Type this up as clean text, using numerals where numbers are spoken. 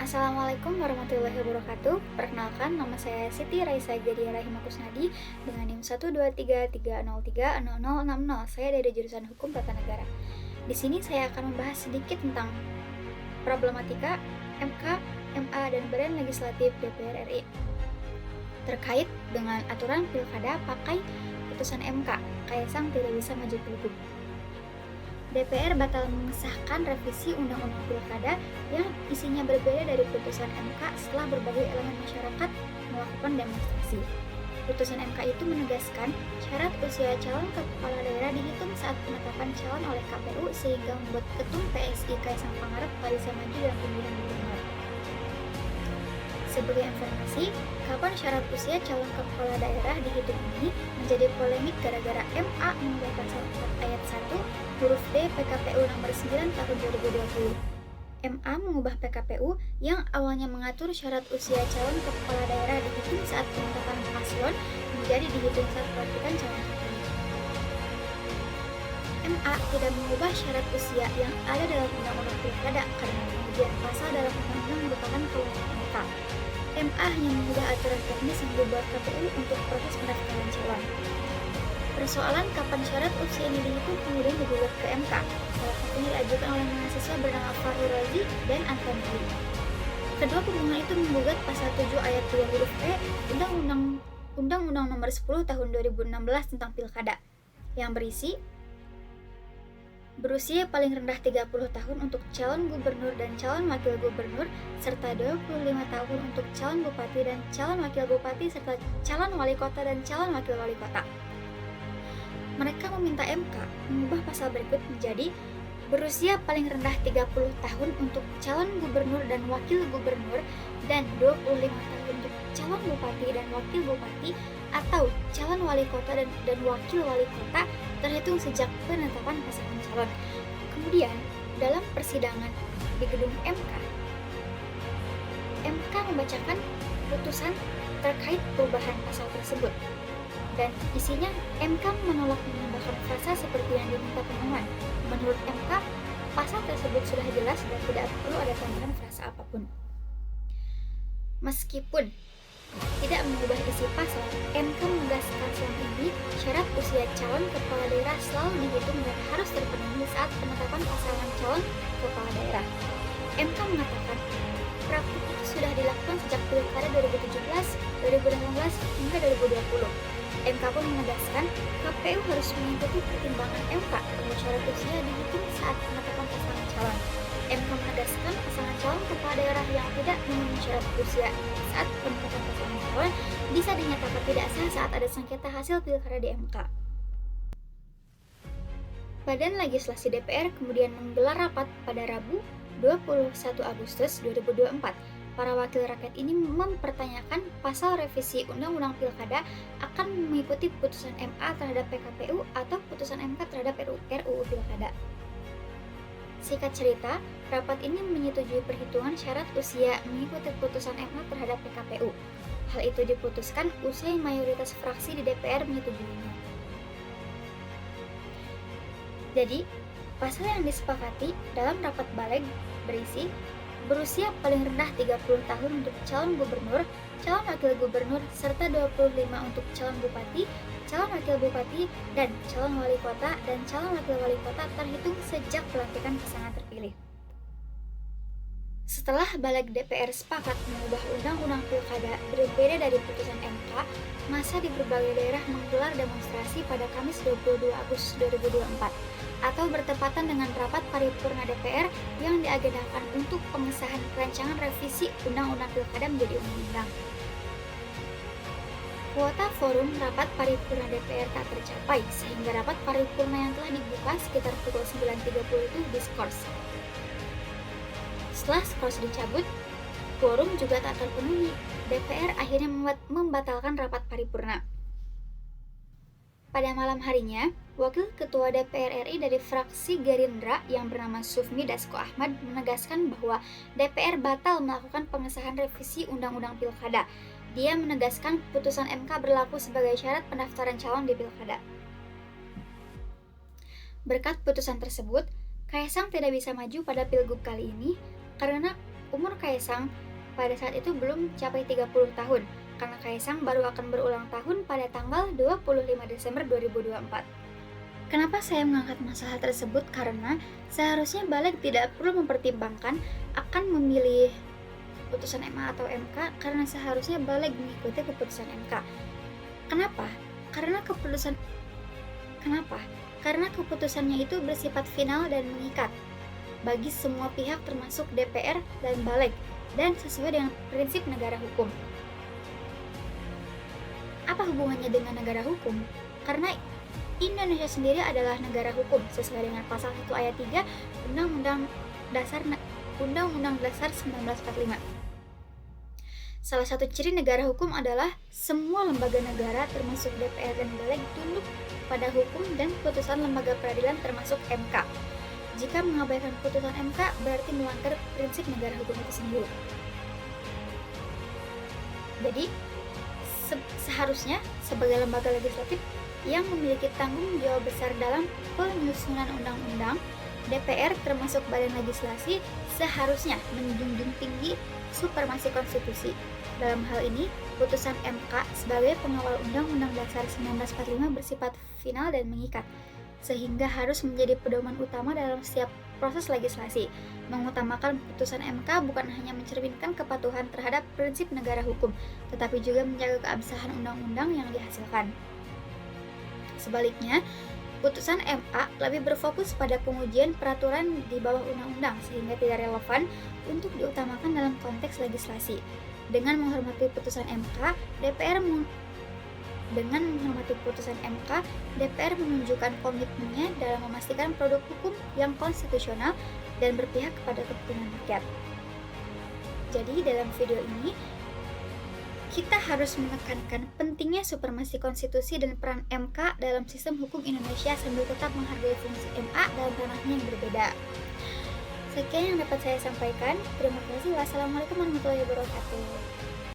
Assalamualaikum warahmatullahi wabarakatuh. Perkenalkan, nama saya Siti Raisa Jadia Rahimakusnadi dengan NIM 12330306060. Saya dari jurusan Hukum Tata Negara. Di sini saya akan membahas sedikit tentang problematika MK, MA, dan Badan Legislatif DPR RI terkait dengan aturan pilkada pakai putusan MK. Kaisang tidak bisa maju pilgub. DPR batal mengesahkan revisi Undang-Undang Pilkada yang isinya berbeda dari putusan MK setelah berbagai elemen masyarakat melakukan demonstrasi. Putusan MK itu menegaskan syarat usia calon kepala daerah dihitung saat penetapan calon oleh KPU sehingga membuat Ketum PSI Kaisang Pangarep tak bisa maju dalam pemilihan gubernur. Sebagai informasi, kapan syarat usia calon kepala daerah dihitung ini menjadi polemik gara-gara MA mengubah pasal 4 ayat 1 huruf D PKPU nomor 9 tahun 2020. MA mengubah PKPU yang awalnya mengatur syarat usia calon kepala daerah dihitung saat penetapan paslon menjadi dihitung saat pelantikan calon terpilih. MA tidak mengubah syarat usia yang ada dalam Undang-Undang Pilkada karena kemudian pasal dalam undang-undang merupakan kewenangan MK. MA hanya mengubah aturan teknis yang dibuat KPU untuk proses pendaftaran calon. Persoalan kapan syarat usia ini dihitung kemudian digugat ke MK. Salah satunya diajukan oleh mahasiswa bernama Fahri Razi dan Antoni. Kedua pemohon itu menggugat pasal 7 ayat 2 huruf E Undang-Undang nomor 10 tahun 2016 tentang pilkada yang berisi berusia paling rendah 30 tahun untuk calon gubernur dan calon wakil gubernur, serta 25 tahun untuk calon bupati dan calon wakil bupati, serta calon wali kota dan calon wakil wali kota. Mereka meminta MK mengubah pasal berikut menjadi berusia paling rendah 30 tahun untuk calon gubernur dan wakil gubernur dan 25 tahun untuk calon bupati dan wakil bupati atau calon wali kota dan wakil wali kota terhitung sejak penetapan pasangan calon. Kemudian, dalam persidangan di gedung MK membacakan putusan terkait perubahan pasal tersebut. Dan isinya MK menolak menambahkan frasa seperti yang diminta pemohon. Menurut MK, pasal tersebut sudah jelas dan tidak perlu ada tambahan frasa apapun. Meskipun tidak mengubah isi pasal, MK menegaskan selama ini syarat usia calon kepala daerah selalu dihitung dan harus terpenuhi saat penetapan pasangan calon kepala daerah. MK mengatakan praktik itu sudah dilakukan sejak pilkada 2017, 2018, hingga 2020. MK pun menegaskan KPU harus mengikuti pertimbangan MK bahwa syarat usia dihitung saat penetapan pasangan calon. MK menegaskan pasangan calon kepala daerah yang tidak memenuhi syarat usia saat penetapan pasangan calon bisa dinyatakan tidak sah saat ada sengketa hasil pilkada di MK. Badan Legislasi DPR kemudian menggelar rapat pada Rabu 21 Agustus 2024. Para wakil rakyat ini mempertanyakan pasal revisi Undang-Undang Pilkada akan mengikuti putusan MA terhadap PKPU atau putusan MK terhadap RUU Pilkada. Singkat cerita, rapat ini menyetujui perhitungan syarat usia mengikuti putusan MA terhadap PKPU. Hal itu diputuskan usai mayoritas fraksi di DPR menyetujuinya. Jadi, pasal yang disepakati dalam rapat balik berisi berusia paling rendah 30 tahun untuk calon gubernur, calon wakil gubernur, serta 25 untuk calon bupati, calon wakil bupati, dan calon wali kota dan calon wakil wali kota terhitung sejak pelantikan pasangan terpilih. Setelah balik DPR sepakat mengubah Undang-Undang Pilkada berbeda dari putusan MK, massa di berbagai daerah menggelar demonstrasi pada Kamis 22 Agustus 2024 atau bertepatan dengan rapat paripurna DPR yang diagendakan untuk pengesahan rancangan revisi Undang-Undang Pilkada menjadi undang-undang. Kuota forum rapat paripurna DPR tak tercapai sehingga rapat paripurna yang telah dibuka sekitar pukul 9.30 itu diskors. Setelah skors dicabut, quorum juga tak terpenuhi. DPR akhirnya membatalkan rapat paripurna. Pada malam harinya, Wakil Ketua DPR RI dari fraksi Gerindra yang bernama Sufmi Dasko Ahmad menegaskan bahwa DPR batal melakukan pengesahan revisi Undang-Undang Pilkada. Dia menegaskan putusan MK berlaku sebagai syarat pendaftaran calon di Pilkada. Berkat putusan tersebut, Kaisang tidak bisa maju pada Pilgub kali ini karena umur Kaisang pada saat itu belum capai 30 tahun, karena Kaisang baru akan berulang tahun pada tanggal 25 Desember 2024. Kenapa saya mengangkat masalah tersebut? Karena seharusnya balik tidak perlu mempertimbangkan akan memilih putusan MA atau MK, karena seharusnya balik mengikuti keputusan MK. Kenapa? Karena keputusannya itu bersifat final dan mengikat bagi semua pihak termasuk DPR dan balik, dan sesuai dengan prinsip negara hukum. Apa hubungannya dengan negara hukum? Karena Indonesia sendiri adalah negara hukum sesuai dengan pasal 1 ayat 3 Undang-Undang Dasar 1945. Salah satu ciri negara hukum adalah semua lembaga negara termasuk DPR dan balik tunduk pada hukum dan putusan lembaga peradilan termasuk MK. Jika mengabaikan putusan MK berarti melanggar prinsip negara hukum itu sendiri. Jadi, seharusnya sebagai lembaga legislatif yang memiliki tanggung jawab besar dalam penyusunan undang-undang, DPR termasuk badan legislasi seharusnya menjunjung tinggi supremasi konstitusi. Dalam hal ini, putusan MK sebagai pengawal Undang-Undang Dasar 1945 bersifat final dan mengikat, sehingga harus menjadi pedoman utama dalam setiap proses legislasi. Mengutamakan putusan MK bukan hanya mencerminkan kepatuhan terhadap prinsip negara hukum, tetapi juga menjaga keabsahan undang-undang yang dihasilkan. Sebaliknya, putusan MA lebih berfokus pada pengujian peraturan di bawah undang-undang sehingga tidak relevan untuk diutamakan dalam konteks legislasi. Dengan menghormati putusan MK, DPR menunjukkan komitmennya dalam memastikan produk hukum yang konstitusional dan berpihak kepada kepentingan rakyat. Jadi dalam video ini kita harus menekankan pentingnya supremasi konstitusi dan peran MK dalam sistem hukum Indonesia sambil tetap menghargai fungsi MA dalam ranahnya yang berbeda. Sekian yang dapat saya sampaikan. Terima kasih. Wassalamualaikum warahmatullahi wabarakatuh.